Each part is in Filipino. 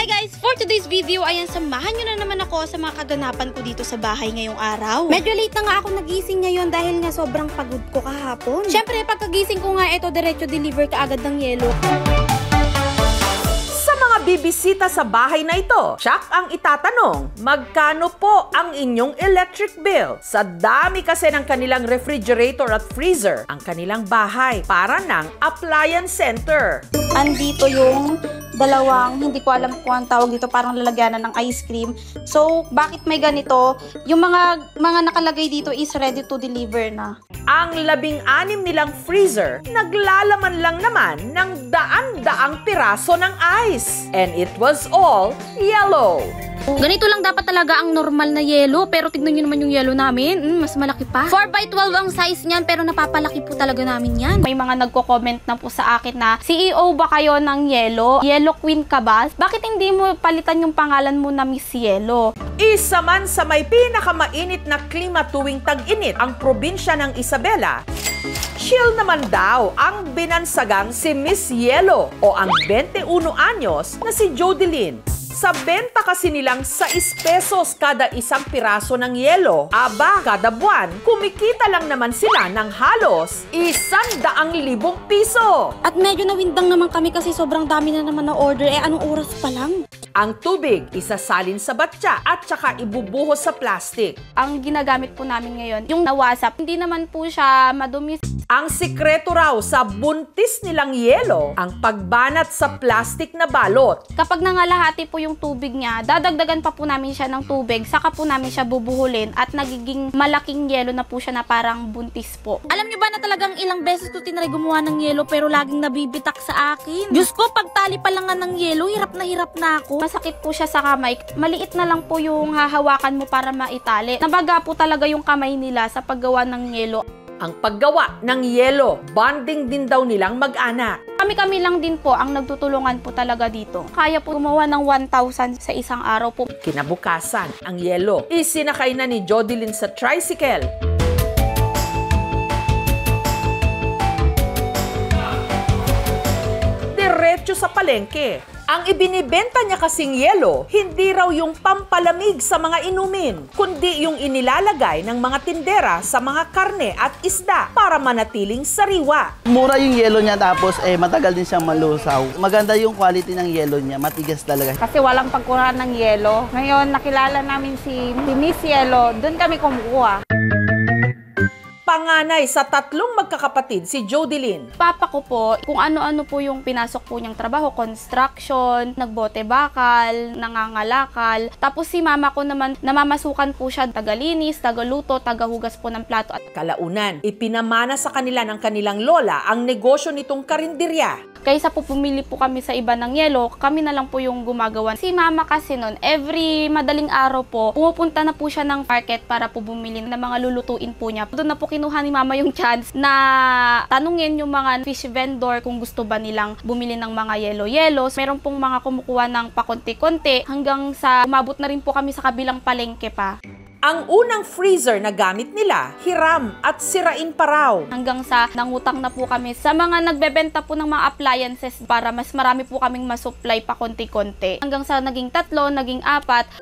Hi guys! For today's video, ayan, samahan nyo na naman ako sa mga kaganapan ko dito sa bahay ngayong araw. Medyo late na nga ako nagising ngayon dahil nga sobrang pagod ko kahapon. Syempre, pagkagising ko nga ito, diretso deliver ka agad ng yelo. Sa mga bibisita sa bahay na ito, tsak ang itatanong, magkano po ang inyong electric bill? Sa dami kasi ng kanilang refrigerator at freezer, ang kanilang bahay para ng appliance center. Andito yung dalawang, hindi ko alam kung ang tawag dito, parang lalagyanan ng ice cream. So, bakit may ganito? Yung mga nakalagay dito is ready to deliver na. Ang 16 nilang freezer, naglalaman lang naman ng daan-daang piraso ng ice. And it was all yellow. Ganito lang dapat talaga ang normal na yelo, pero tignan nyo naman yung yelo namin, mas malaki pa. 4x12 ang size niyan, pero napapalaki po talaga namin yan. May mga nagko-comment na po sa akin na, CEO ba kayo ng yelo? Yelo Queen ka ba? Bakit hindi mo palitan yung pangalan mo na Miss Yelo? Isa man sa may pinakamainit na klima tuwing tag-init, ang probinsya ng Isabela, chill naman daw ang binansagang si Miss Yelo o ang 21 anyos na si Jodeline. Sa benta kasi nilang 6 pesos kada isang piraso ng yelo, aba, kada buwan, kumikita lang naman sila ng halos 100,000 piso. At medyo nawindang naman kami kasi sobrang dami na naman na order. Anong oras pa lang? Ang tubig, isasalin sa batya at saka ibubuhos sa plastic. Ang ginagamit po namin ngayon, yung nawasap, hindi naman po siya madumi. Ang sikreto raw sa buntis nilang yelo, ang pagbanat sa plastic na balot. Kapag nangalahati po yung tubig niya, dadagdagan pa po namin siya ng tubig, saka po namin siya bubuhulin at nagiging malaking yelo na po siya na parang buntis po. Alam niyo ba na talagang ilang beses ko tinry gumawa ng yelo pero laging nabibitak sa akin? Diyos ko, pagtali pa lang nga ng yelo, hirap na ako. Masakit po siya sa kamay. Maliit na lang po yung hahawakan mo para maitali. Nabaga po talaga yung kamay nila sa paggawa ng yelo. Ang paggawa ng yelo, bonding din daw nilang mag-anak. Kami lang din po ang nagtutulungan po talaga dito. Kaya po gumawa ng 1,000 sa isang araw po. Kinabukasan, ang yelo isinakay na ni Jodeline sa tricycle. Diretso sa palengke. Ang ibinibenta niya kasing yelo, hindi raw yung pampalamig sa mga inumin, kundi yung inilalagay ng mga tindera sa mga karne at isda para manatiling sariwa. Mura yung yelo niya tapos matagal din siyang malusaw. Maganda yung quality ng yelo niya, matigas talaga. Kasi walang pagkuha ng yelo. Ngayon nakilala namin si Miss Yelo, doon kami kumukuha. Panganay sa 3 magkakapatid si Jodeline. Papa ko po, kung ano-ano po yung pinasok po niyang trabaho, construction, nagbote bakal, nangangalakal. Tapos si mama ko naman, namamasukan po siya, tagalinis, tagaluto, tagahugas po ng plato. At kalaunan, ipinamana sa kanila ng kanilang lola ang negosyo nitong karinderya. kaysa po pumili po kami sa iba ng yelo, kami na lang po yung gumagawa. Si mama kasi nun, every madaling araw po, pumupunta na po siya ng market para po bumili ng mga lulutuin po niya. Doon na po kinuha ni mama yung chance na tanungin yung mga fish vendor kung gusto ba nilang bumili ng mga yelo-yelos. Meron pong mga kumukuha ng pakonti-konti hanggang sa umabot na rin po kami sa kabilang palengke pa. Ang unang freezer na gamit nila, hiram at sirain pa raw. Hanggang sa nangutang na po kami sa mga nagbebenta po ng mga appliances para mas marami po kaming masupply pa konti-konti. Hanggang sa naging 3, naging 4.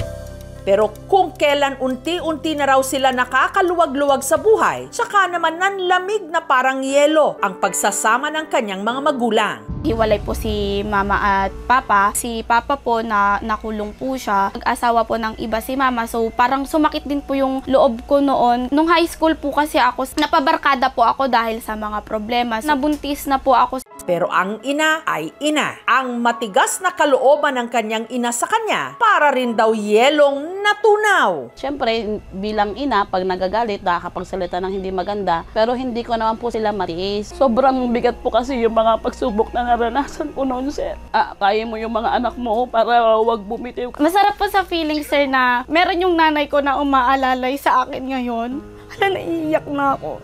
Pero kung kailan unti-unti na raw sila nakakaluwag-luwag sa buhay, tsaka naman nanlamig na parang yelo ang pagsasama ng kanyang mga magulang. Hiwalay po si mama at papa. Si papa po na nakulong po siya. Nag-asawa po ng iba si mama. So parang sumakit din po yung loob ko noon. Nung high school po kasi ako, napabarkada po ako dahil sa mga problema. Nabuntis na po ako. Pero ang ina ay ina. Ang matigas na kalooban ng kanyang ina sa kanya, para rin daw yelong natunaw. Siyempre, bilang ina, pag nagagalit, nakakapagsalita ng hindi maganda. Pero hindi ko naman po sila matiis. Sobrang bigat po kasi yung mga pagsubok na naranasan ko noon, sir. Kaya mo yung mga anak mo para wag bumitiw. Masarap po sa feeling, sir, na meron yung nanay ko na umaalalay sa akin ngayon. Hala, naiiyak na ako.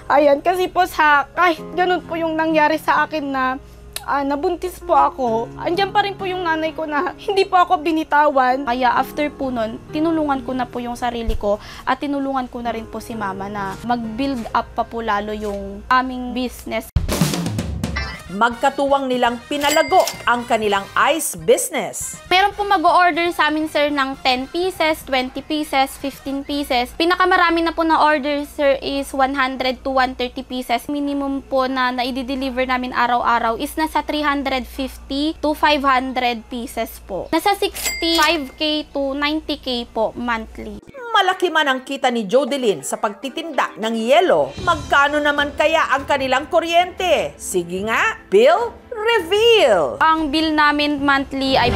Ayan, kasi po kahit ganun po yung nangyari sa akin na nabuntis po ako, andyan pa rin po yung nanay ko na hindi po ako binitawan. Kaya after po nun, tinulungan ko na po yung sarili ko at tinulungan ko na rin po si mama na mag-build up pa po lalo yung aming business. magkatuwang nilang pinalago ang kanilang ice business. Meron po mag-order sa amin, sir, ng 10 pieces, 20 pieces, 15 pieces. Pinakamarami na po na order, sir, is 100 to 130 pieces. Minimum po na i-deliver namin araw-araw is nasa 350 to 500 pieces po. Nasa 65K to 90K po monthly. Malaki man ang kita ni Jodeline sa pagtitinda ng yelo, magkano naman kaya ang kanilang kuryente? Sige nga, bill reveal! Ang bill namin monthly ay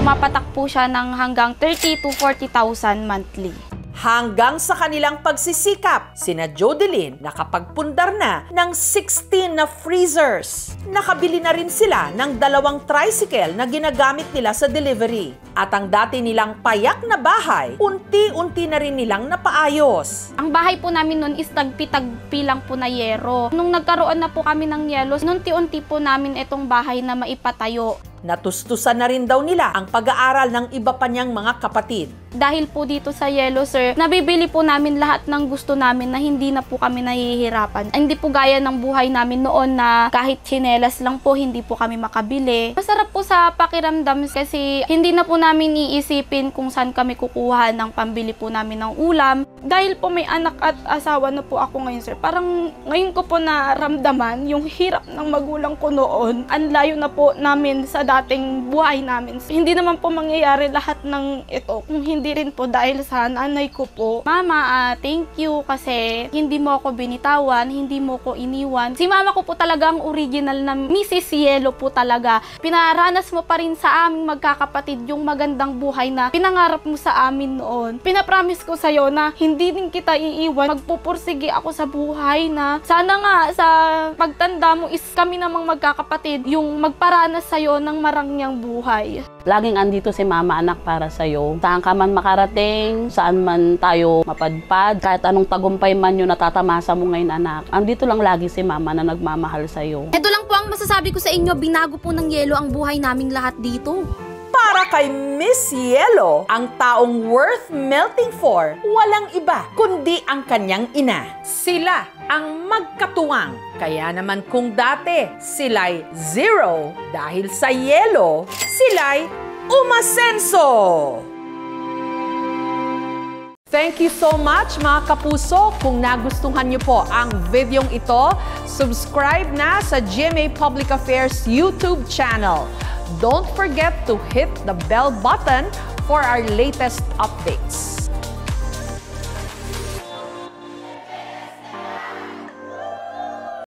mapatak po siya ng hanggang 30 to 40,000 monthly. Hanggang sa kanilang pagsisikap, sina Jodeline nakapagpundar na ng 16 na freezers. Nakabili na rin sila ng 2 tricycle na ginagamit nila sa delivery. At ang dati nilang payak na bahay, unti-unti na rin nilang napaayos. Ang bahay po namin noon is tagpi-tagpi lang po na yero. Nung nagkaroon na po kami ng yelo, nunti-unti po namin itong bahay na maipatayo. Natustusan na rin daw nila ang pag-aaral ng iba pa niyang mga kapatid. Dahil po dito sa yelo, sir, nabibili po namin lahat ng gusto namin na hindi na po kami nahihirapan. Hindi po gaya ng buhay namin noon na kahit tsinelas lang po, hindi po kami makabili. Masarap po sa pakiramdam kasi hindi na po namin iisipin kung saan kami kukuha ng pambili po namin ng ulam. Dahil po may anak at asawa na po ako ngayon, sir, parang ngayon ko po naramdaman yung hirap ng magulang ko noon. Ang layo na po namin sa dating buhay namin. Hindi naman po mangyayari lahat ng ito kung hindi rin po dahil sa nanay ko po. Mama, thank you kasi hindi mo ako binitawan, hindi mo ko iniwan. Si mama ko po talaga ang original na Mrs. Yelo po talaga. Pinaranas mo pa rin sa aming magkakapatid yung magandang buhay na pinangarap mo sa amin noon. Pinapromise ko sa'yo na hindi din kita iiwan. Magpupursige ako sa buhay na sana nga sa pagtanda mo is kami namang magkakapatid yung magparanas sa'yo ng marangyang buhay. Laging andito si mama anak para sa'yo. Saan ka man makarating, saan man tayo mapadpad, kahit anong tagumpay man yung natatamasa mo ngayon anak, andito lang lagi si mama na nagmamahal sa'yo. Ito lang po ang masasabi ko sa inyo, binago po ng yelo ang buhay naming lahat dito. Para kay Miss Yelo, ang taong worth melting for, walang iba kundi ang kanyang ina. Sila ang magkatuwang. Kaya naman kung dati sila'y 0, dahil sa yelo, sila'y umasenso. Thank you so much mga kapuso. Kung nagustuhan niyo po ang videong ito, subscribe na sa GMA Public Affairs YouTube channel. Don't forget to hit the bell button for our latest updates.